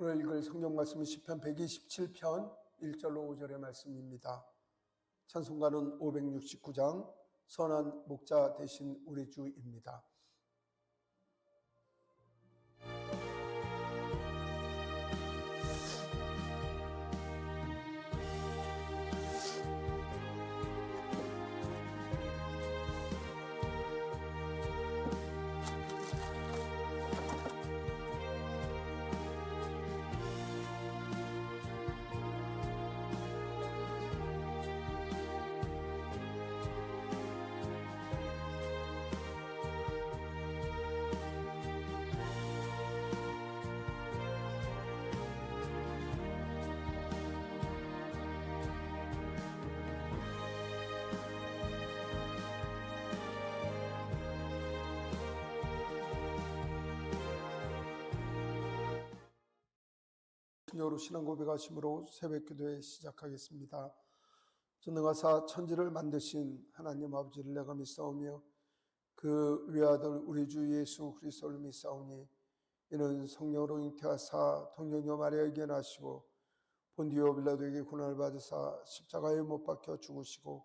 오늘 읽을 성경 말씀은 시편 127편 1절로 5절의 말씀입니다. 찬송가는 569장 선한 목자 되신 우리 주입니다. 신여로 신앙 고백하심으로 새벽기도회 시작하겠습니다. 전능하사 천지를 만드신 하나님 아버지를 내가 믿사오며 그 외아들 우리 주 예수 그리스도를 믿사오니 이는 성령으로 잉태하사 동정녀 마리아에게 나시고 본디오 빌라도에게 고난을 받으사 십자가에 못 박혀 죽으시고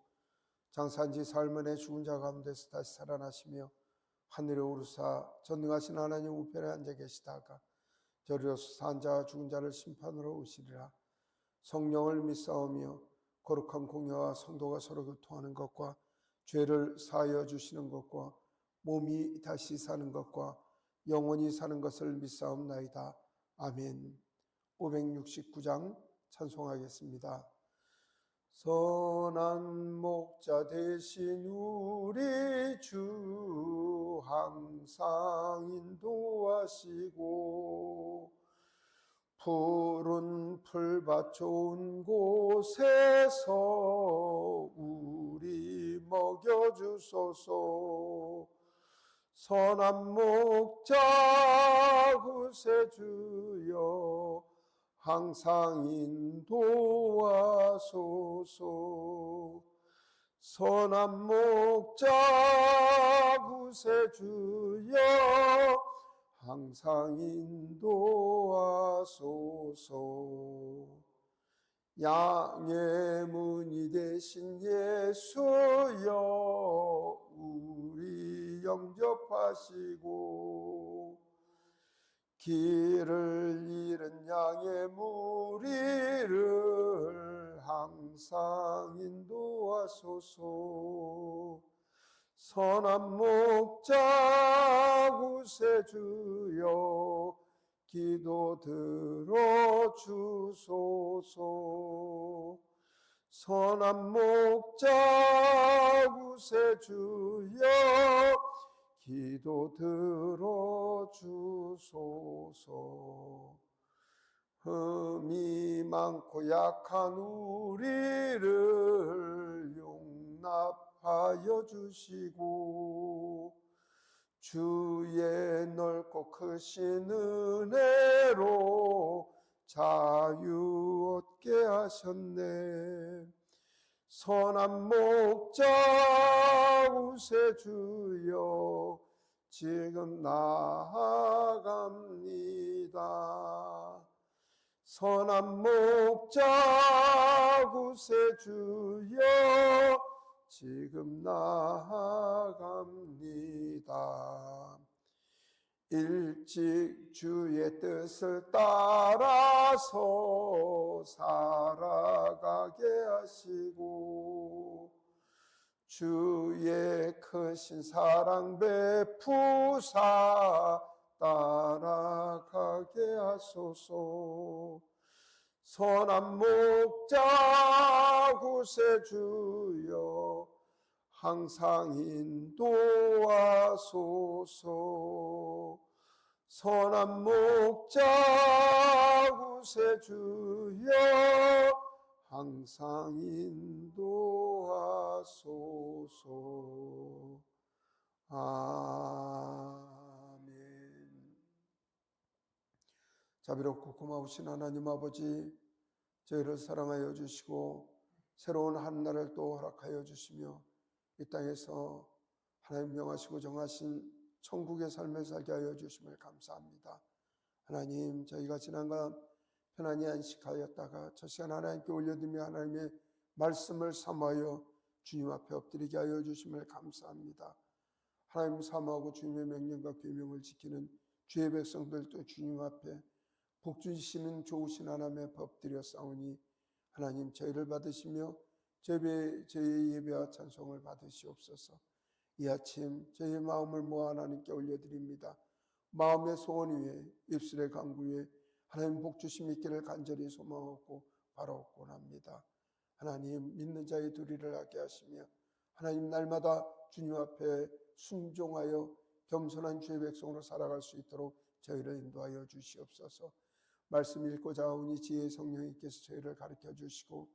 장사한 지 사흘 만에 죽은 자 가운데서 다시 살아나시며 하늘에 오르사 전능하신 하나님 우편에 앉아 계시다가 저리로서 산 자와 죽은 자를 심판으로 오시리라. 성령을 믿사오며 거룩한 공예와 성도가 서로 교통하는 것과 죄를 사하여 주시는 것과 몸이 다시 사는 것과 영원히 사는 것을 믿사옵나이다. 아멘. 569장 찬송하겠습니다. 선한 목자 되신 우리 주 항상 인도하시고 푸른 풀밭 좋은 곳에서 우리 먹여주소서. 선한 목자 구세주여 항상 인도하소서. 선한 목자 구세주여 항상 인도하소서. 양의 문이 되신 예수여 우리 영접하시고 길을 잃은 양의 무리를 항상 인도하소서. 선한 목자 구세주여 기도 들어주소서. 선한 목자 구세주여 기도 들어주소서. 흠이 많고 약한 우리를 용납하여 주시고 주의 넓고 크신 은혜로 자유 얻게 하셨네. 선한 목자 구세주여 지금 나아갑니다. 선한 목자 구세주여 지금 나아갑니다. 일찍 주의 뜻을 따라서 살아가게 하시고 주의 크신 사랑 베푸사 따라가게 하소서. 선한 목자 구세주여 항상 인도하소서. 선한 목자 구세주여 항상 인도하소서. 아멘. 자비롭고 고마우신 하나님 아버지, 저희를 사랑하여 주시고 새로운 한 날을 또 허락하여 주시며 이 땅에서 하나님 명하시고 정하신 천국의 삶을 살게 하여 주심을 감사합니다. 하나님, 저희가 지난간 편안히 안식하였다가 저 시간 하나님께 올려드리며 하나님의 말씀을 삼하여 주님 앞에 엎드리게 하여 주심을 감사합니다. 하나님 사모하고 주님의 명령과 계명을 지키는 주의 백성들도 주님 앞에 복 주시는 좋으신 하나님의 법 드려 싸우니 하나님 저희를 받으시며 저희의 예배와 찬송을 받으시옵소서. 이 아침 저희의 마음을 모아 하나님께 올려드립니다. 마음의 소원 위에 입술의 간구 위에 하나님 복 주심 있기를 간절히 소망하고 바라옵곤 합니다. 하나님 믿는 자의 도리를 하게 하시며 하나님 날마다 주님 앞에 순종하여 겸손한 주의 백성으로 살아갈 수 있도록 저희를 인도하여 주시옵소서. 말씀 읽고자 하오니 지혜의 성령님께서 저희를 가르쳐 주시고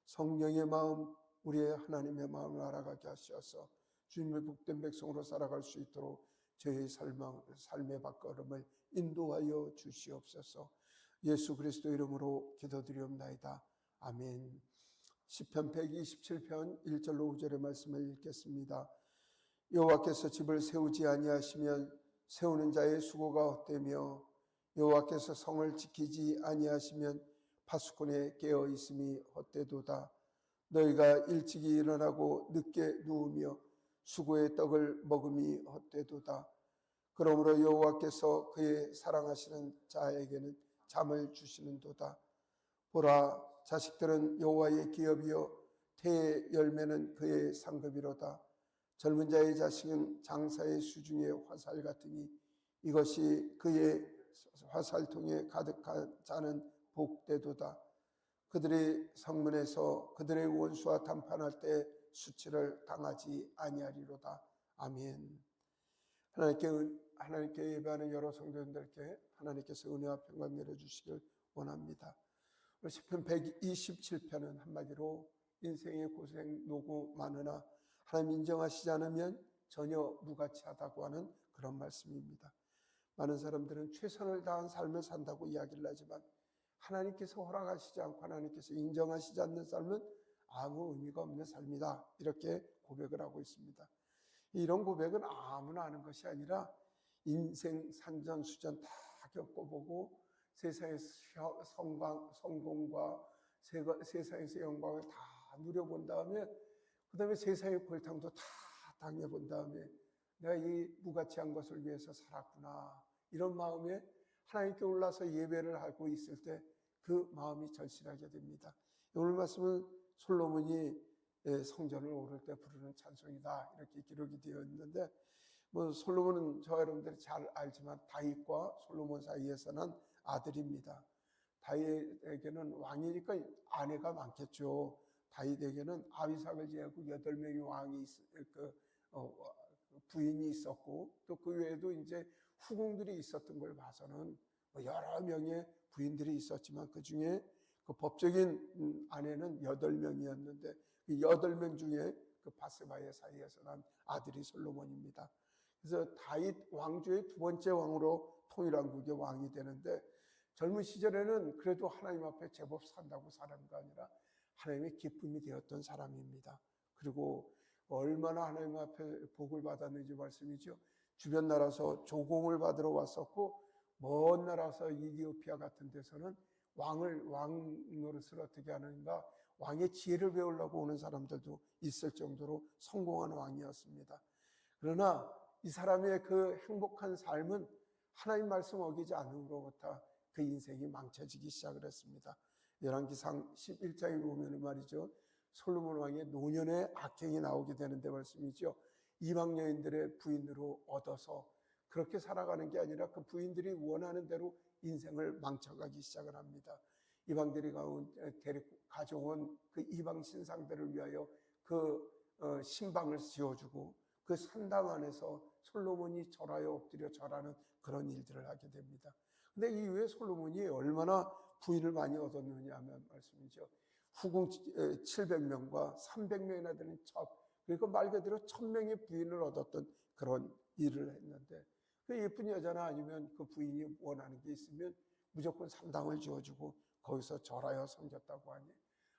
성령의 마음 우리의 하나님의 마음을 알아가게 하셔서 주님의 복된 백성으로 살아갈 수 있도록 저희의 삶의 발걸음을 인도하여 주시옵소서. 예수 그리스도 이름으로 기도드리옵나이다. 아멘. 시편 127편 1절로 5절의 말씀을 읽겠습니다. 여호와께서 집을 세우지 아니하시면 세우는 자의 수고가 헛되며 여호와께서 성을 지키지 아니하시면 파수꾼의 깨어 있음이 헛되도다. 너희가 일찍이 일어나고 늦게 누우며 수고의 떡을 먹음이 헛되도다. 그러므로 여호와께서 그의 사랑하시는 자에게는 잠을 주시는도다. 보라, 자식들은 여호와의 기업이요 태의 열매는 그의 상급이로다. 젊은 자의 자식은 장사의 수중의 화살 같으니 이것이 그의 화살통에 가득한 자는 복되도다. 그들이 성문에서 그들의 원수와談판할 때 수치를 당하지 아니하리로다. 아멘. 하나님께 예배하는 여러 성도님들께 하나님께서 은혜와 평강 내려주시길 원합니다. 시편 127편은 한마디로 인생의 고생, 노고 많으나 하나님 인정하시지 않으면 전혀 무가치하다고 하는 그런 말씀입니다. 많은 사람들은 최선을 다한 삶을 산다고 이야기를 하지만 하나님께서 허락하시지 않고 하나님께서 인정하시지 않는 삶은 아무 의미가 없는 삶이다. 이렇게 고백을 하고 있습니다. 이런 고백은 아무나 하는 것이 아니라 인생 산전수전 다 겪어보고 세상에서 성공과 세상에서 영광을 다 누려본 다음에 그 다음에 세상의 골탕도 다 당해본 다음에 내가 이 무가치한 것을 위해서 살았구나. 이런 마음에 하나님께 올라서 예배를 하고 있을 때 그 마음이 절실하게 됩니다. 오늘 말씀은 솔로몬이 성전을 오를 때 부르는 찬송이다. 이렇게 기록이 되어 있는데 솔로몬은 저와 여러분들이 잘 알지만 다윗과 솔로몬 사이에서 난 아들입니다. 다윗에게는 왕이니까 아내가 많겠죠. 다윗에게는 아비삭을 제하고 8명의 왕이 부인이 있었고 또 그 외에도 이제 후궁들이 있었던 걸 봐서는 여러 명의 부인들이 있었지만 그 중에 그 법적인 아내는 8명이었는데 그 8명 중에 그 바세바의 사이에서 난 아들이 솔로몬입니다. 그래서 다윗 왕조의 두 번째 왕으로 통일왕국의 왕이 되는데 젊은 시절에는 그래도 하나님 앞에 제법 산다고 살은 거 아니라 하나님의 기쁨이 되었던 사람입니다. 그리고 얼마나 하나님 앞에 복을 받았는지 말씀이죠. 주변 나라에서 조공을 받으러 왔었고 먼 나라에서 이디오피아 같은 데서는 왕 노릇을 어떻게 하는가 왕의 지혜를 배우려고 오는 사람들도 있을 정도로 성공한 왕이었습니다. 그러나 이 사람의 그 행복한 삶은 하나님 말씀 어기지 않음으로부터 그 인생이 망쳐지기 시작을 했습니다. 열왕기상 11장에 보면 말이죠. 솔로몬 왕의 노년의 악행이 나오게 되는데 말씀이죠. 이방 여인들의 부인으로 얻어서 그렇게 살아가는 게 아니라 그 부인들이 원하는 대로 인생을 망쳐가기 시작을 합니다. 이방들이 가져온 그 이방 신상들을 위하여 그 신방을 지어주고 그 산당 안에서 솔로몬이 절하여 엎드려 절하는 그런 일들을 하게 됩니다. 근데 이후에 솔로몬이 얼마나 부인을 많이 얻었느냐 하면 말씀이죠. 후궁 700명과 300명이나 되는 그러니까 말 그대로 1000명의 부인을 얻었던 그런 일을 했는데 그 예쁜 여자나 아니면 그 부인이 원하는 게 있으면 무조건 산당을 지어주고 거기서 절하여 섬겼다고 하니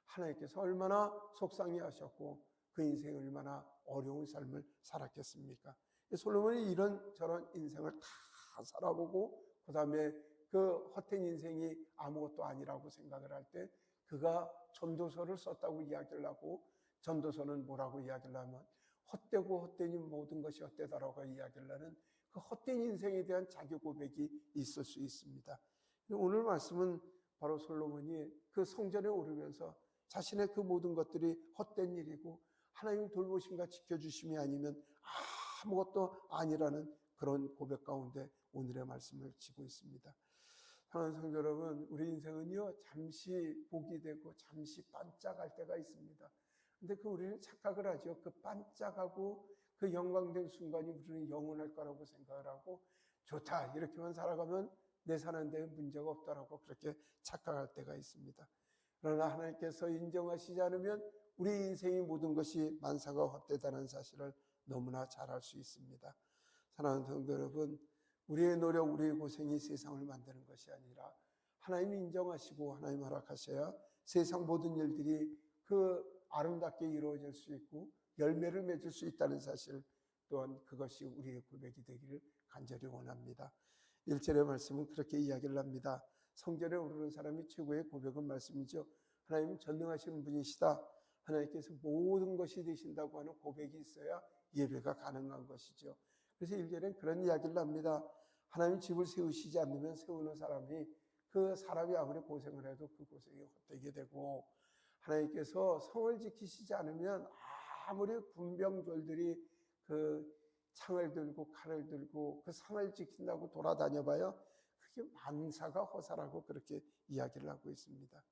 하나님께서 얼마나 속상해 하셨고 그 인생이 얼마나 어려운 삶을 살았겠습니까? 솔로몬이 이런저런 인생을 다 살아보고 그 다음에 그 헛된 인생이 아무것도 아니라고 생각을 할 때 그가 전도서를 썼다고 이야기를 하고, 전도서는 뭐라고 이야기를 하면 헛되고 헛되니 모든 것이 헛되다라고 이야기를 하는 그 헛된 인생에 대한 자기 고백이 있을 수 있습니다. 오늘 말씀은 바로 솔로몬이 그 성전에 오르면서 자신의 그 모든 것들이 헛된 일이고 하나님 돌보심과 지켜주심이 아니면 아무것도 아니라는 그런 고백 가운데 오늘의 말씀을 지고 있습니다. 사랑하는 성도 여러분, 우리 인생은요 잠시 복이 되고 잠시 반짝할 때가 있습니다. 근데 우리는 착각을 하죠. 그 반짝하고 그 영광된 순간이 우리는 영원할 거라고 생각을 하고, 좋다 이렇게만 살아가면 내 사는 데 문제가 없다라고 그렇게 착각할 때가 있습니다. 그러나 하나님께서 인정하시지 않으면 우리 인생의 모든 것이 만사가 헛되다는 사실을 너무나 잘 알 수 있습니다. 사랑하는 성도 여러분, 우리의 노력, 우리의 고생이 세상을 만드는 것이 아니라 하나님이 인정하시고 하나님 허락하셔야 세상 모든 일들이 그 아름답게 이루어질 수 있고 열매를 맺을 수 있다는 사실, 또한 그것이 우리의 고백이 되기를 간절히 원합니다. 1절의 말씀은 그렇게 이야기를 합니다. 성전에 오르는 사람이 최고의 고백은 말씀이죠. 하나님은 전능하시는 분이시다. 하나님께서 모든 것이 되신다고 하는 고백이 있어야 예배가 가능한 것이죠. 그래서 1절엔 그런 이야기를 합니다. 하나님 집을 세우시지 않으면 세우는 사람이, 그 사람이 아무리 고생을 해도 그 고생이 헛되게 되고, 하나님께서 성을 지키시지 않으면 아무리 군병졸들이 그 창을 들고 칼을 들고 그 성을 지킨다고 돌아다녀 봐요. 그게 만사가 허사라고 그렇게 이야기를 하고 있습니다.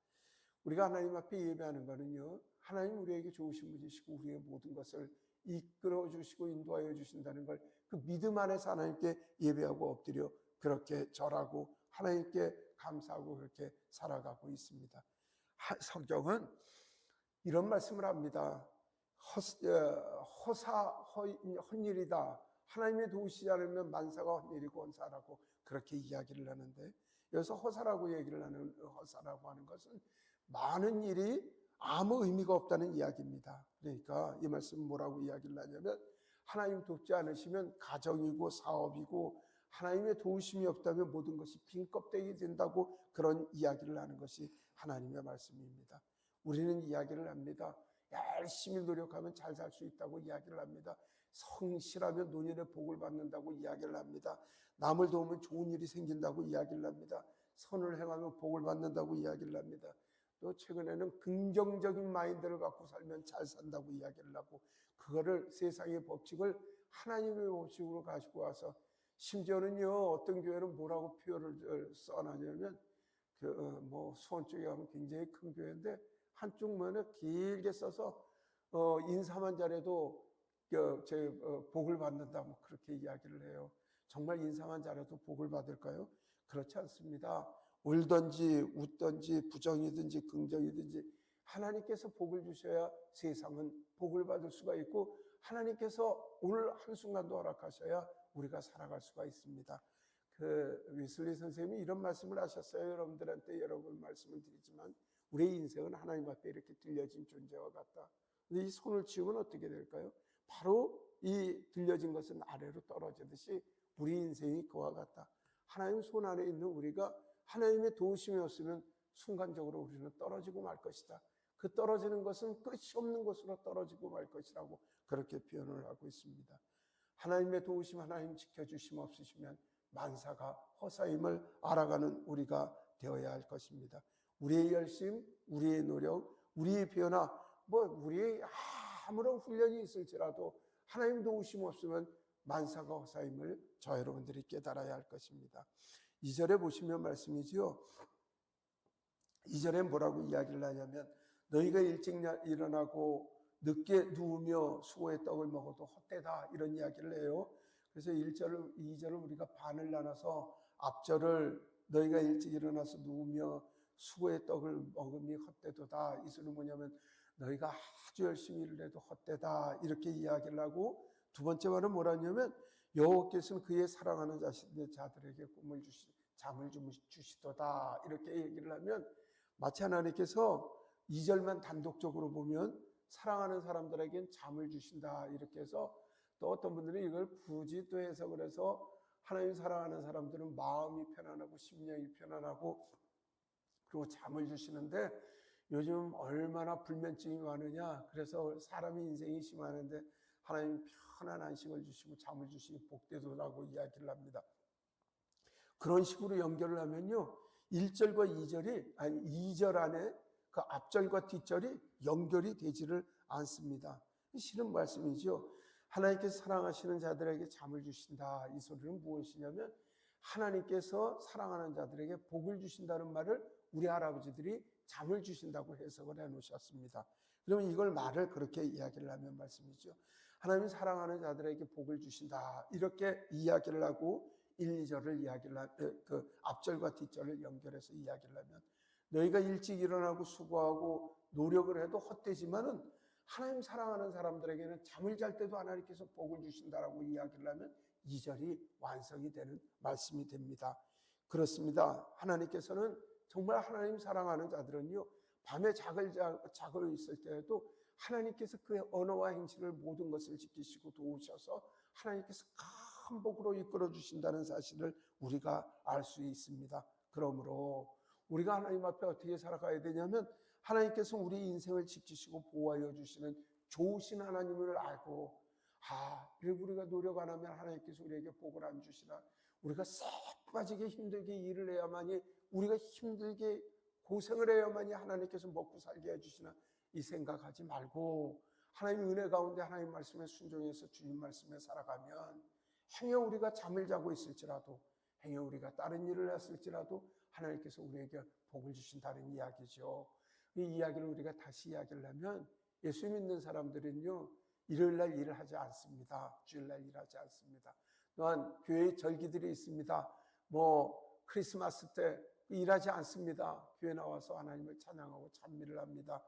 우리가 하나님 앞에 예배하는 거는요, 하나님 우리에게 좋으신 분이시고 우리의 모든 것을 이끌어 주시고 인도하여 주신다는 걸 그 믿음 안에서 하나님께 예배하고 엎드려 그렇게 절하고 하나님께 감사하고 그렇게 살아가고 있습니다. 성경은 이런 말씀을 합니다. 헛일이다. 하나님의 도우시지 않으면 만사가 헛일이고 헌사라고 그렇게 이야기를 하는데, 여기서 허사라고 얘기를 하는, 허사라고 하는 것은 많은 일이 아무 의미가 없다는 이야기입니다. 그러니까 이 말씀은 뭐라고 이야기를 하냐면, 하나님 돕지 않으시면 가정이고 사업이고 하나님의 도우심이 없다면 모든 것이 빈 껍데기 된다고 그런 이야기를 하는 것이 하나님의 말씀입니다. 우리는 이야기를 합니다. 열심히 노력하면 잘 살 수 있다고 이야기를 합니다. 성실하면 노년의 복을 받는다고 이야기를 합니다. 남을 도우면 좋은 일이 생긴다고 이야기를 합니다. 선을 행하면 복을 받는다고 이야기를 합니다. 또 최근에는 긍정적인 마인드를 갖고 살면 잘 산다고 이야기를 하고, 그거를 세상의 법칙을 하나님의 법칙으로 가지고 와서, 심지어는요 어떤 교회는 뭐라고 표현을 써놨냐면, 수원 쪽에 가면 굉장히 큰 교회인데 한쪽 면에 길게 써서 인사만 잘해도 복을 받는다, 뭐 그렇게 이야기를 해요. 정말 인사만 잘해도 복을 받을까요? 그렇지 않습니다. 울든지 웃든지 부정이든지 긍정이든지 하나님께서 복을 주셔야 세상은 복을 받을 수가 있고, 하나님께서 오늘 한순간도 허락하셔야 우리가 살아갈 수가 있습니다. 웨슬리 선생님이 이런 말씀을 하셨어요. 여러분들한테 여러 번 말씀을 드리지만, 우리의 인생은 하나님 앞에 이렇게 들려진 존재와 같다. 근데 이 손을 치우면 어떻게 될까요? 바로 이 들려진 것은 아래로 떨어지듯이 우리 인생이 그와 같다. 하나님 손 안에 있는 우리가 하나님의 도우심이 없으면 순간적으로 우리는 떨어지고 말 것이다. 그 떨어지는 것은 끝이 없는 곳으로 떨어지고 말 것이라고 그렇게 표현을 하고 있습니다. 하나님의 도우심, 하나님 지켜주심 없으시면 만사가 허사임을 알아가는 우리가 되어야 할 것입니다. 우리의 열심, 우리의 노력, 우리의 변화, 우리의 아무런 훈련이 있을지라도 하나님 도우심 없으면 만사가 허사임을 저 여러분들이 깨달아야 할 것입니다. 2절에 보시면 말씀이지요. 2절에 뭐라고 이야기를 하냐면, 너희가 일찍 일어나고 늦게 누우며 수고의 떡을 먹어도 헛되다, 이런 이야기를 해요. 그래서 1절, 2절을 우리가 반을 나눠서 앞절을 너희가 일찍 일어나서 누우며 수고의 떡을 먹음이 헛되도다, 이 소리는 뭐냐면 너희가 아주 열심히 일을 해도 헛되다, 이렇게 이야기를 하고, 두 번째 말은 뭐라냐면 여호와께서는 그의 사랑하는 자들에게 잠을 주시도다, 이렇게 얘기를 하면, 마치 하나님께서 2절만 단독적으로 보면 사랑하는 사람들에겐 잠을 주신다 이렇게 해서, 또 어떤 분들은 이걸 굳이 또 해석을 해서 하나님 사랑하는 사람들은 마음이 편안하고 심령이 편안하고 그리고 잠을 주시는데 요즘 얼마나 불면증이 많으냐. 그래서 사람이 인생이 심하는데 하나님 편한 안식을 주시고 잠을 주시니 복되도라고 이야기를 합니다. 그런 식으로 연결을 하면요, 1절과 2절이 아니 2절 안에 그 앞절과 뒷절이 연결이 되지를 않습니다. 싫은 말씀이죠. 하나님께서 사랑하시는 자들에게 잠을 주신다. 이 소리는 무엇이냐면 하나님께서 사랑하는 자들에게 복을 주신다는 말을 우리 할아버지들이 잠을 주신다고 해석을 해놓으셨습니다. 그러면 이걸 말을 그렇게 이야기를 하면 말씀이죠. 하나님이 사랑하는 자들에게 복을 주신다. 이렇게 이야기를 하고 1, 2절을 이야기를 그 앞절과 뒷절을 연결해서 이야기를 하면 너희가 일찍 일어나고 수고하고 노력을 해도 헛되지만은 하나님 사랑하는 사람들에게는 잠을 잘 때도 하나님께서 복을 주신다라고 이야기를 하면 2절이 완성이 되는 말씀이 됩니다. 그렇습니다. 하나님께서는 정말 하나님 사랑하는 자들은요, 밤에 자고 있을 때에도 하나님께서 그의 언어와 행실을 모든 것을 지키시고 도우셔서 하나님께서 큰 복으로 이끌어 주신다는 사실을 우리가 알 수 있습니다. 그러므로 우리가 하나님 앞에 어떻게 살아가야 되냐면 하나님께서 우리 인생을 지키시고 보호하여 주시는 좋으신 하나님을 알고 그리고 우리가 노력 안 하면 하나님께서 우리에게 복을 안 주시나 우리가 싹 빠지게 힘들게 일을 해야만이 우리가 힘들게 고생을 해야만이 하나님께서 먹고 살게 해주시나 이 생각하지 말고 하나님의 은혜 가운데 하나님 말씀에 순종해서 주님 말씀에 살아가면 행여 우리가 잠을 자고 있을지라도 행여 우리가 다른 일을 했을지라도 하나님께서 우리에게 복을 주신다는 이야기죠. 이 이야기를 우리가 다시 이야기를 하면 예수 믿는 사람들은요, 일요일날 일을 하지 않습니다. 주일날 일하지 않습니다. 또한 교회에 절기들이 있습니다. 크리스마스 때 일하지 않습니다. 교회 나와서 하나님을 찬양하고 찬미를 합니다.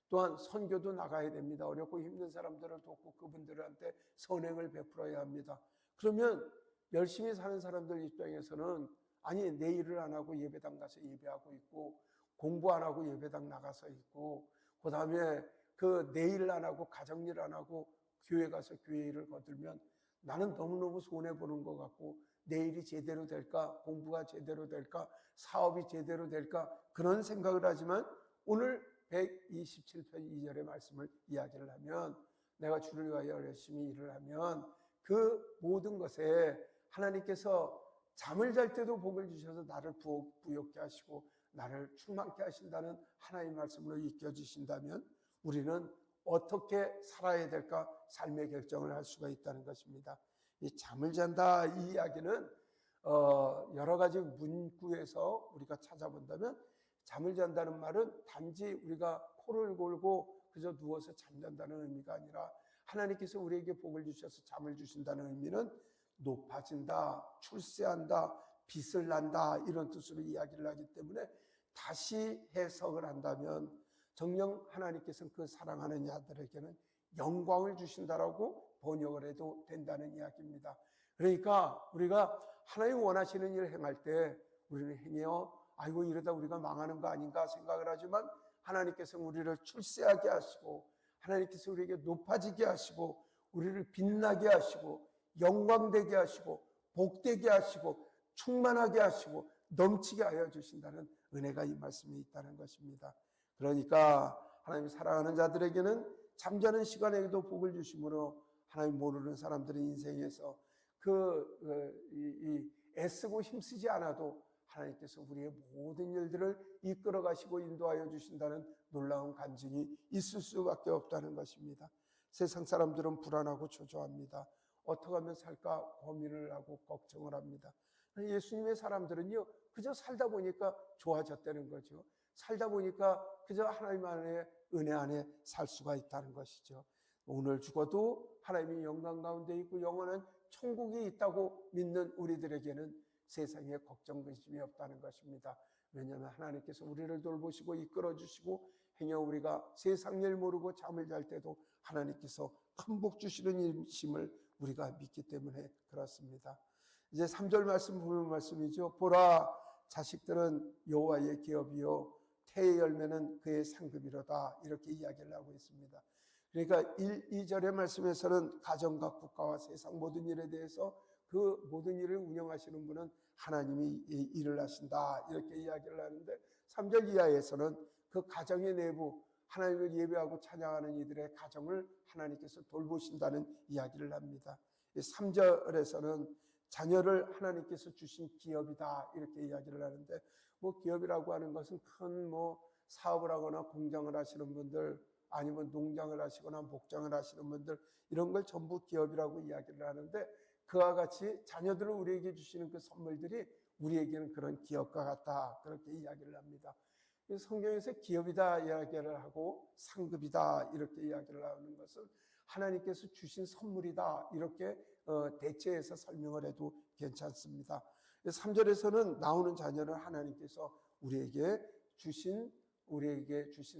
또한 선교도 나가야 됩니다. 어렵고 힘든 사람들을 돕고 그분들한테 선행을 베풀어야 합니다. 그러면 열심히 사는 사람들 입장에서는 아니 내 일을 안 하고 예배당 가서 예배하고 있고 공부 안 하고 예배당 나가서 있고 그 다음에 그 내 일 안 하고 가정일 안 하고 교회 가서 교회 일을 거들면 나는 너무너무 손해보는 것 같고 내 일이 제대로 될까? 공부가 제대로 될까? 사업이 제대로 될까? 그런 생각을 하지만 오늘 127편 2절의 말씀을 이야기를 하면 내가 주를 위하여 열심히 일을 하면 그 모든 것에 하나님께서 잠을 잘 때도 복을 주셔서 나를 부욕케 하시고 나를 충만케 하신다는 하나님의 말씀으로 이끌어주신다면 우리는 어떻게 살아야 될까 삶의 결정을 할 수가 있다는 것입니다. 이 잠을 잔다 이 이야기는 여러 가지 문구에서 우리가 찾아본다면 잠을 잔다는 말은 단지 우리가 코를 골고 그저 누워서 잠잔다는 의미가 아니라 하나님께서 우리에게 복을 주셔서 잠을 주신다는 의미는 높아진다, 출세한다, 빛을 난다 이런 뜻으로 이야기를 하기 때문에 다시 해석을 한다면 정녕 하나님께서는 그 사랑하는 자들에게는 영광을 주신다라고 번역을 해도 된다는 이야기입니다. 그러니까 우리가 하나님 원하시는 일을 행할 때 우리는 행해요. 아이고 이러다 우리가 망하는 거 아닌가 생각을 하지만 하나님께서 우리를 출세하게 하시고 하나님께서 우리에게 높아지게 하시고 우리를 빛나게 하시고 영광되게 하시고 복되게 하시고 충만하게 하시고 넘치게 하여 주신다는 은혜가 이 말씀에 있다는 것입니다. 그러니까 하나님 사랑하는 자들에게는 잠자는 시간에도 복을 주심으로 하나님 모르는 사람들의 인생에서 애쓰고 힘쓰지 않아도 하나님께서 우리의 모든 일들을 이끌어 가시고 인도하여 주신다는 놀라운 간증이 있을 수밖에 없다는 것입니다. 세상 사람들은 불안하고 초조합니다. 어떻게 하면 살까 고민을 하고 걱정을 합니다. 예수님의 사람들은요, 그저 살다 보니까 좋아졌다는 거죠. 살다 보니까 그저 하나님 안에 은혜 안에 살 수가 있다는 것이죠. 오늘 죽어도 하나님의 영광 가운데 있고 영원한 천국이 있다고 믿는 우리들에게는 세상에 걱정 근심이 없다는 것입니다. 왜냐하면 하나님께서 우리를 돌보시고 이끌어 주시고 행여 우리가 세상 일 모르고 잠을 잘 때도 하나님께서 큰 복 주시는 일심을 우리가 믿기 때문에 그렇습니다. 이제 3절 말씀 보면 말씀이죠. 보라 자식들은 여호와의 기업이요 태의 열매는 그의 상급이로다 이렇게 이야기를 하고 있습니다. 그러니까 1, 2절의 말씀에서는 가정과 국가와 세상 모든 일에 대해서 그 모든 일을 운영하시는 분은 하나님이 일을 하신다. 이렇게 이야기를 하는데 3절 이하에서는 그 가정의 내부 하나님을 예배하고 찬양하는 이들의 가정을 하나님께서 돌보신다는 이야기를 합니다. 3절에서는 자녀를 하나님께서 주신 기업이다 이렇게 이야기를 하는데 기업이라고 하는 것은 큰 사업을 하거나 공장을 하시는 분들 아니면 농장을 하시거나 목장을 하시는 분들 이런 걸 전부 기업이라고 이야기를 하는데 그와 같이 자녀들을 우리에게 주시는 그 선물들이 우리에게는 그런 기업과 같다 그렇게 이야기를 합니다. 성경에서 기업이다 이야기를 하고 상급이다 이렇게 이야기를 하는 것은 하나님께서 주신 선물이다 이렇게 대체해서 설명을 해도 괜찮습니다. 3절에서는 나오는 자녀는 하나님께서 우리에게 주신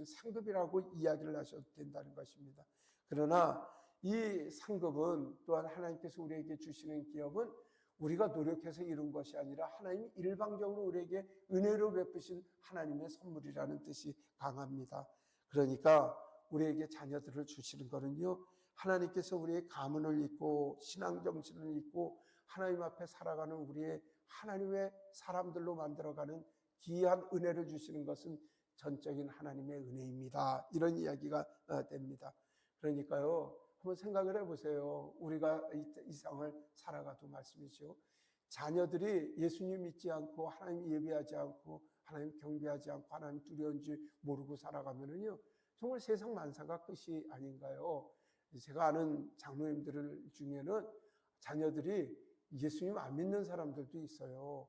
상급이라고 이야기를 하셔도 된다는 것입니다. 그러나 이 상급은 또한 하나님께서 우리에게 주시는 기업은 우리가 노력해서 이룬 것이 아니라 하나님이 일방적으로 우리에게 은혜로 베푸신 하나님의 선물이라는 뜻이 강합니다. 그러니까 우리에게 자녀들을 주시는 거는요, 하나님께서 우리의 가문을 잇고 신앙정신을 잇고 하나님 앞에 살아가는 우리의 하나님의 사람들로 만들어가는 귀한 은혜를 주시는 것은 전적인 하나님의 은혜입니다. 이런 이야기가 됩니다. 그러니까요, 한번 생각을 해보세요. 우리가 이 세상을 살아가도 말씀이죠. 자녀들이 예수님 믿지 않고 하나님 예배하지 않고 하나님 경배하지 않고 하나님 두려운지 모르고 살아가면은요, 정말 세상 만사가 끝이 아닌가요? 제가 아는 장로님들 중에는 자녀들이 예수님 안 믿는 사람들도 있어요.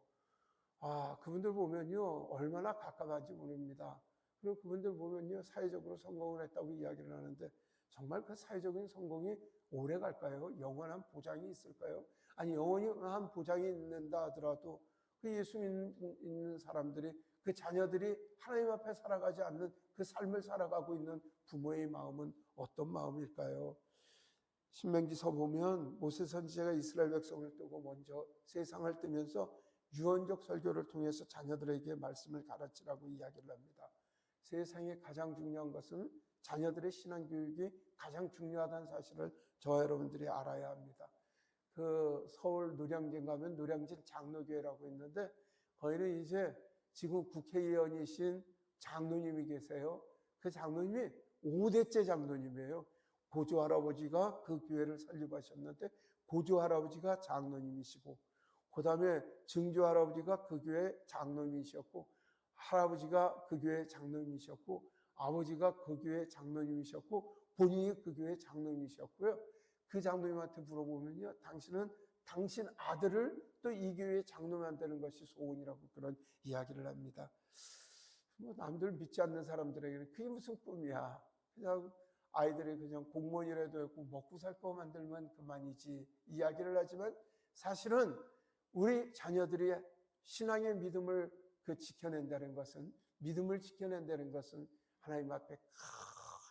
그분들 보면요, 얼마나 갑갑한지 모릅니다. 그리고 그분들 보면요, 사회적으로 성공을 했다고 이야기를 하는데, 정말 그 사회적인 성공이 오래 갈까요? 영원한 보장이 있을까요? 아니, 영원한 보장이 있는다 하더라도 그 예수 믿는 사람들이, 그 자녀들이 하나님 앞에 살아가지 않는 그 삶을 살아가고 있는 부모의 마음은 어떤 마음일까요? 신명기서 보면 모세 선지자가 이스라엘 백성을 뜨고 먼저 세상을 뜨면서 유언적 설교를 통해서 자녀들에게 말씀을 가르치라고 이야기를 합니다. 세상에 가장 중요한 것은 자녀들의 신앙교육이 가장 중요하다는 사실을 저와 여러분들이 알아야 합니다. 그 서울 노량진 가면 노량진 장로교회라고 있는데 거기는 이제 지금 국회의원이신 장로님이 계세요. 그 장로님이 5대째 장로님이에요. 고조 할아버지가 그 교회를 설립하셨는데 고조 할아버지가 장로님이시고 그 다음에 증조 할아버지가 그 교회 장로님이셨고 할아버지가 그 교회 장로님이셨고 아버지가 그 교회 장로님이셨고 본인이 그 교회 장로님이셨고요. 그 장로님한테 물어보면요, 당신은 당신 아들을 또 이 교회의 장로 만드는 것이 소원이라고 그런 이야기를 합니다. 남들 믿지 않는 사람들에게는 그게 무슨 꿈이야. 그냥 아이들이 그냥 공무원이라도 했고 먹고 살 거 만들면 그만이지 이야기를 하지만 사실은 우리 자녀들이 신앙의 믿음을 지켜낸다는 것은 믿음을 지켜낸다는 것은 하나님 앞에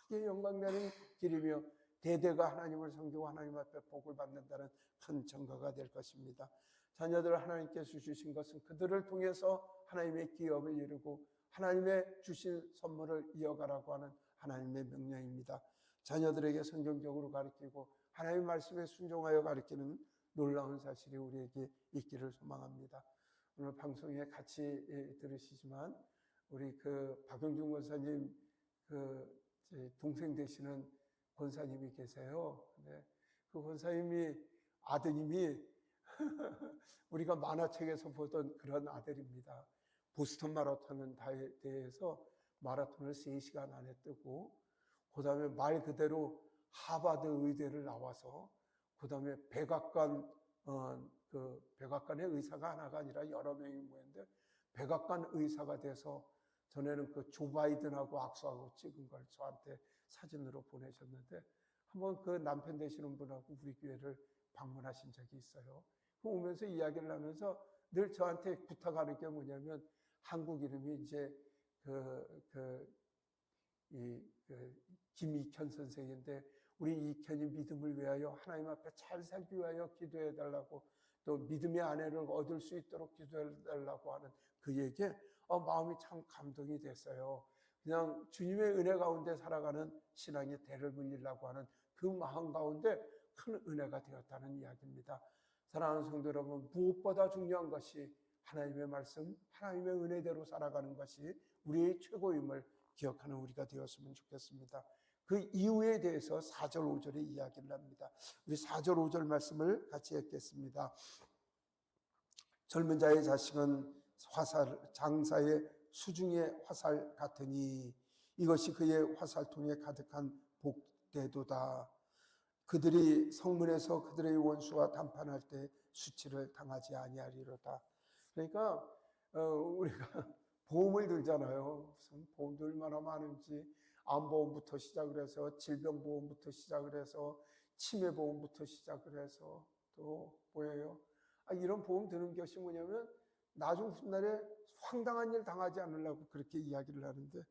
크게 영광되는 길이며 대대가 하나님을 섬기고 하나님 앞에 복을 받는다는 큰 증거가 될 것입니다. 자녀들을 하나님께서 주신 것은 그들을 통해서 하나님의 기업을 이루고 하나님의 주신 선물을 이어가라고 하는 하나님의 명령입니다. 자녀들에게 성경적으로 가르치고 하나님의 말씀에 순종하여 가르치는 놀라운 사실이 우리에게 있기를 소망합니다. 오늘 방송에 같이 들으시지만 우리 박영준 권사님 동생 되시는 권사님이 계세요. 근데 그 권사님이 아드님이 우리가 만화책에서 보던 그런 아들입니다. 보스턴 마라톤 대회에서 마라톤을 3시간 안에 뜨고 그 다음에 말 그대로 하버드 의대를 나와서 그 다음에 백악관의 의사가 하나가 아니라 여러 명이 모였는데 백악관 의사가 돼서 전에는 조 바이든하고 악수하고 찍은 걸 저한테 사진으로 보내셨는데 한번 그 남편 되시는 분하고 우리 교회를 방문하신 적이 있어요. 오면서 이야기를 하면서 늘 저한테 부탁하는 게 뭐냐면 한국 이름이 이제 김익현 선생인데 우리 익현이 믿음을 위하여 하나님 앞에 잘 살기 위하여 기도해 달라고 또 믿음의 아내를 얻을 수 있도록 기도해 달라고 하는 그 얘기에 마음이 참 감동이 됐어요. 그냥 주님의 은혜 가운데 살아가는 신앙의 대를 물리려고 하는 그 마음 가운데 큰 은혜가 되었다는 이야기입니다. 사랑하는 성도 여러분, 무엇보다 중요한 것이 하나님의 말씀, 하나님의 은혜대로 살아가는 것이 우리의 최고임을 기억하는 우리가 되었으면 좋겠습니다. 그 이유에 대해서 4절, 5절에 이야기를 합니다. 우리 4절, 5절 말씀을 같이 읽겠습니다. 젊은 자의 자식은 장사의 수중의 화살 같으니 이것이 그의 화살통에 가득한 복되도다. 그들이 성문에서 그들의 원수와 담판할 때 수치를 당하지 아니하리로다. 그러니까 우리가 보험을 들잖아요. 무슨 보험도 얼마나 많은지, 암보험부터 시작을 해서 질병보험부터 시작을 해서 치매보험부터 시작을 해서 또 뭐예요? 이런 보험 드는 것이 뭐냐면 나중 훗날에 황당한 일 당하지 않으려고 그렇게 이야기를 하는데,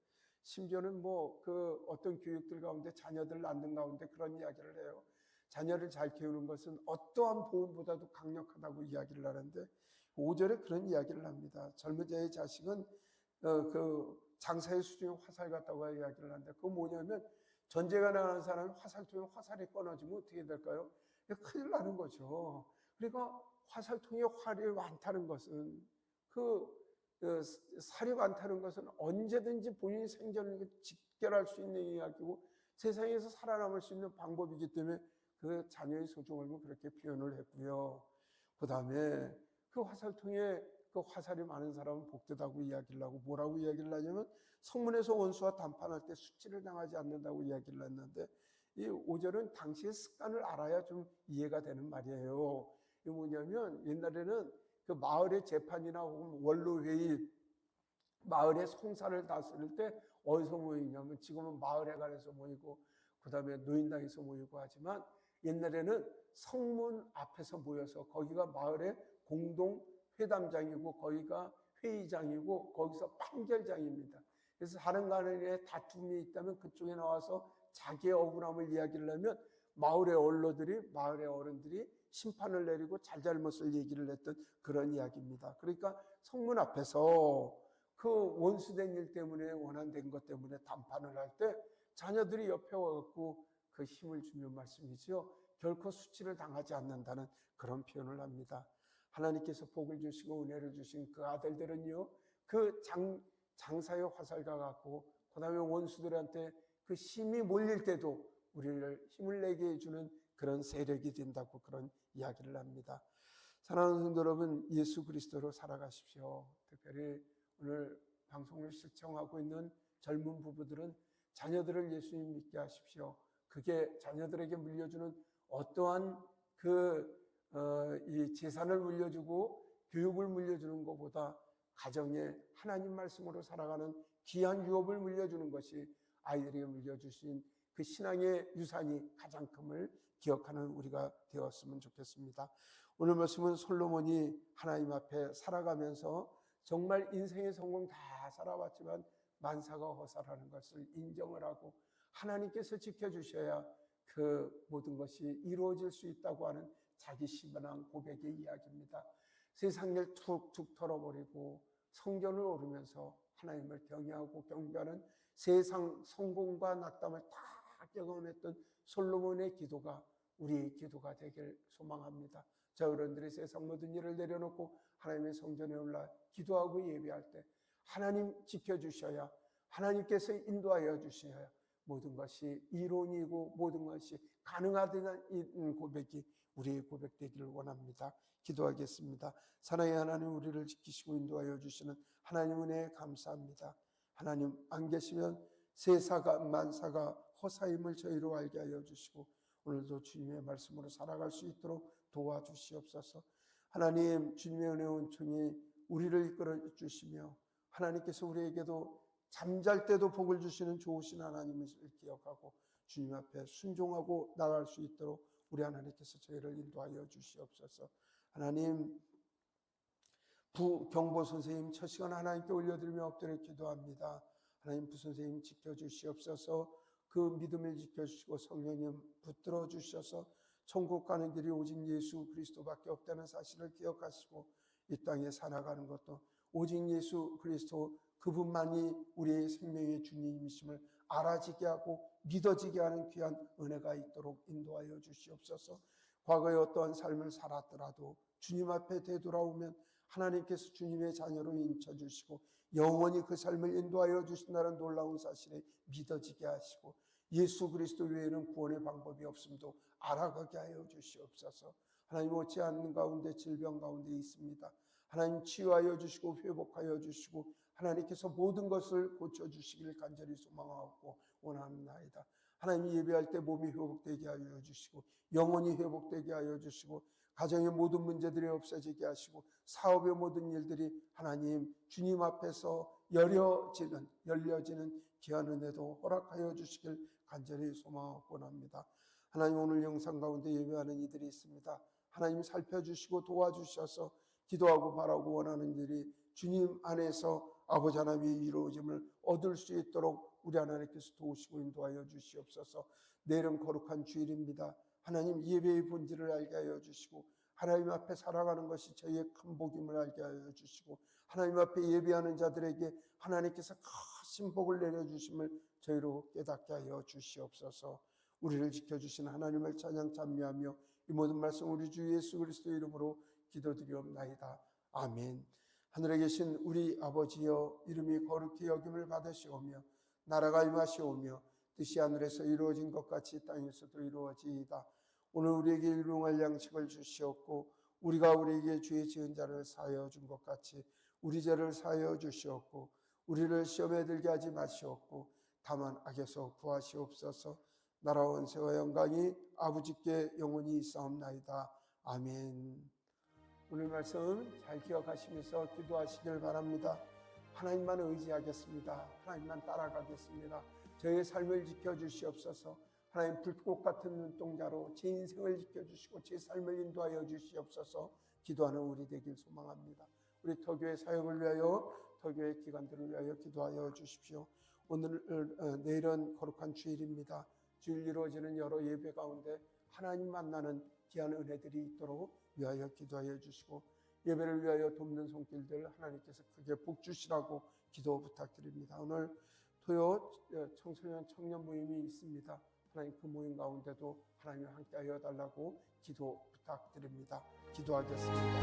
심지어는 그 어떤 교육들 가운데 자녀들 낳는 가운데 그런 이야기를 해요. 자녀를 잘 키우는 것은 어떠한 보험보다도 강력하다고 이야기를 하는데 5절에 그런 이야기를 합니다. 젊은 자의 자식은 그 장사의 수중에 화살 같다고 이야기를 하는데, 그거 뭐냐면 전쟁에 나가는 사람이 화살통에 화살이 끊어지면 어떻게 될까요? 큰일 나는 거죠. 그러니까 화살통에 활이 많다는 것은 살이 많다는 것은 언제든지 본인이 생존을 직결할 수 있는 이야기고 세상에서 살아남을 수 있는 방법이기 때문에 그 자녀의 소중함을 그렇게 표현을 했고요. 그 다음에 그 화살통에 그 화살이 많은 사람은 복되다고 이야기를 하고, 뭐라고 이야기를 하냐면 성문에서 원수와 담판할 때 수치를 당하지 않는다고 이야기를 했는데, 이 5절은 당시의 습관을 알아야 좀 이해가 되는 말이에요. 이게 뭐냐면 옛날에는 그 마을의 재판이나 혹은 원로회의, 마을의 송사를 다스릴 때 어디서 모이냐면 지금은 마을회관에서 모이고 그 다음에 노인당에서 모이고 하지만, 옛날에는 성문 앞에서 모여서 거기가 마을의 공동 회담장이고 거기가 회의장이고 거기서 판결장입니다. 그래서 다른 간에 다툼이 있다면 그쪽에 나와서 자기의 억울함을 이야기를 하면 마을의 마을의 어른들이 심판을 내리고 잘잘못을 얘기를 했던 그런 이야기입니다. 그러니까 성문 앞에서 그 원수된 일 때문에 원한된 것 때문에 담판을 할 때 자녀들이 옆에 와갖고 그 힘을 주는 말씀이죠. 결코 수치를 당하지 않는다는 그런 표현을 합니다. 하나님께서 복을 주시고 은혜를 주신 그 아들들은요, 그 장사의 화살과 같고 그 다음에 원수들한테 그 힘이 몰릴 때도 우리를 힘을 내게 해주는 그런 세력이 된다고 그런 이야기를 합니다. 사랑하는 성도 여러분, 예수 그리스도로 살아가십시오. 특별히 오늘 방송을 시청하고 있는 젊은 부부들은 자녀들을 예수님 믿게 하십시오. 그게 자녀들에게 물려주는 어떠한 이 재산을 물려주고 교육을 물려주는 것보다 가정에 하나님 말씀으로 살아가는 귀한 유업을 물려주는 것이 아이들에게 물려주신 그 신앙의 유산이 가장 큼을 기억하는 우리가 되었으면 좋겠습니다. 오늘 말씀은 솔로몬이 하나님 앞에 살아가면서 정말 인생의 성공 다 살아왔지만 만사가 허사라는 것을 인정을 하고 하나님께서 지켜주셔야 그 모든 것이 이루어질 수 있다고 하는 자기 신앙 고백의 이야기입니다. 세상 일 툭툭 털어버리고 성전을 오르면서 하나님을 경외하고 경배하는 세상 성공과 낙담을 다 경험했던 솔로몬의 기도가 우리의 기도가 되길 소망합니다. 저 여러분들이 세상 모든 일을 내려놓고 하나님의 성전에 올라 기도하고 예배할 때 하나님 지켜주셔야, 하나님께서 인도하여 주셔야 모든 것이 이론이고 모든 것이 가능하다는 고백이 우리의 고백되기를 원합니다. 기도하겠습니다. 사랑의 하나님, 우리를 지키시고 인도하여 주시는 하나님 은혜에 감사합니다. 하나님 안 계시면 세사가 만사가 허사임을 저희로 알게 하여 주시고 오늘도 주님의 말씀으로 살아갈 수 있도록 도와주시옵소서. 하나님, 주님의 은혜 온총이 우리를 이끌어 주시며 하나님께서 우리에게도 잠잘 때도 복을 주시는 좋으신 하나님을 기억하고 주님 앞에 순종하고 나갈 수 있도록 우리 하나님께서 저희를 인도하여 주시옵소서. 하나님, 부경보 선생님 첫 시간 하나님께 올려드리며 엎드려 기도합니다. 하나님, 부 선생님 지켜주시옵소서. 그 믿음을 지켜주시고 성령님 붙들어 주셔서 천국 가는 길이 오직 예수 그리스도밖에 없다는 사실을 기억하시고 이 땅에 살아가는 것도 오직 예수 그리스도 그분만이 우리의 생명의 주님이심을 알아지게 하고 믿어지게 하는 귀한 은혜가 있도록 인도하여 주시옵소서. 과거에 어떠한 삶을 살았더라도 주님 앞에 되돌아오면 하나님께서 주님의 자녀로 인쳐주시고 영원히 그 삶을 인도하여 주신다는 놀라운 사실에 믿어지게 하시고 예수 그리스도 외에는 구원의 방법이 없음도 알아가게 하여 주시옵소서. 하나님, 어찌 않는 가운데 질병 가운데 있습니다. 하나님, 치유하여 주시고 회복하여 주시고 하나님께서 모든 것을 고쳐주시기를 간절히 소망하고 원합니다. 하나님, 예배할 때 몸이 회복되게 하여 주시고 영혼이 회복되게 하여 주시고 가정의 모든 문제들이 없어지게 하시고 사업의 모든 일들이 하나님 주님 앞에서 열려지는 귀한 은혜도 허락하여 주시길 간절히 소망하고 원합니다. 하나님, 오늘 영상 가운데 예배하는 이들이 있습니다. 하나님, 살펴주시고 도와주셔서 기도하고 바라고 원하는 일이 주님 안에서 아버지 하나님의 이루어짐을 얻을 수 있도록 우리 하나님께서 도우시고 인도하여 주시옵소서. 내일은 거룩한 주일입니다. 하나님, 예배의 본질을 알게 하여 주시고 하나님 앞에 살아가는 것이 저희의 큰 복임을 알게 하여 주시고 하나님 앞에 예배하는 자들에게 하나님께서 큰 복을 내려주심을 저희로 깨닫게 하여 주시옵소서. 우리를 지켜주신 하나님을 찬양 찬미하며 이 모든 말씀 우리 주 예수 그리스도의 이름으로 기도드리옵나이다. 아멘. 하늘에 계신 우리 아버지여, 이름이 거룩히 여김을 받으시오며 나라가 임하시오며 뜻이 하늘에서 이루어진 것 같이 땅에서도 이루어지이다. 오늘 우리에게 일용할 양식을 주시옵고 우리가 우리에게 죄 지은 자를 사하여 준 것 같이 우리 죄를 사하여 주시옵고 우리를 시험에 들게 하지 마시옵고 다만 악에서 구하시옵소서. 나라와 원세와 영광이 아버지께 영원히 있사옵나이다. 아멘. 오늘 말씀 잘 기억하시면서 기도하시길 바랍니다. 하나님만 의지하겠습니다. 하나님만 따라가겠습니다. 저의 삶을 지켜주시옵소서. 하나님, 불꽃 같은 눈동자로 제 인생을 지켜주시고 제 삶을 인도하여 주시옵소서. 기도하는 우리 되길 소망합니다. 우리 터교회 사역을 위하여, 터교회 기관들을 위하여 기도하여 주십시오. 내일은 거룩한 주일입니다. 주일 이루어지는 여러 예배 가운데 하나님 만나는 귀한 은혜들이 있도록 위하여 기도하여 주시고 예배를 위하여 돕는 손길들 하나님께서 크게 복 주시라고 기도 부탁드립니다. 오늘 토요 청소년 청년 모임이 있습니다. 하나님, 그 모임 가운데도 하나님과 함께하여 달라고 기도 부탁드립니다. 기도하겠습니다.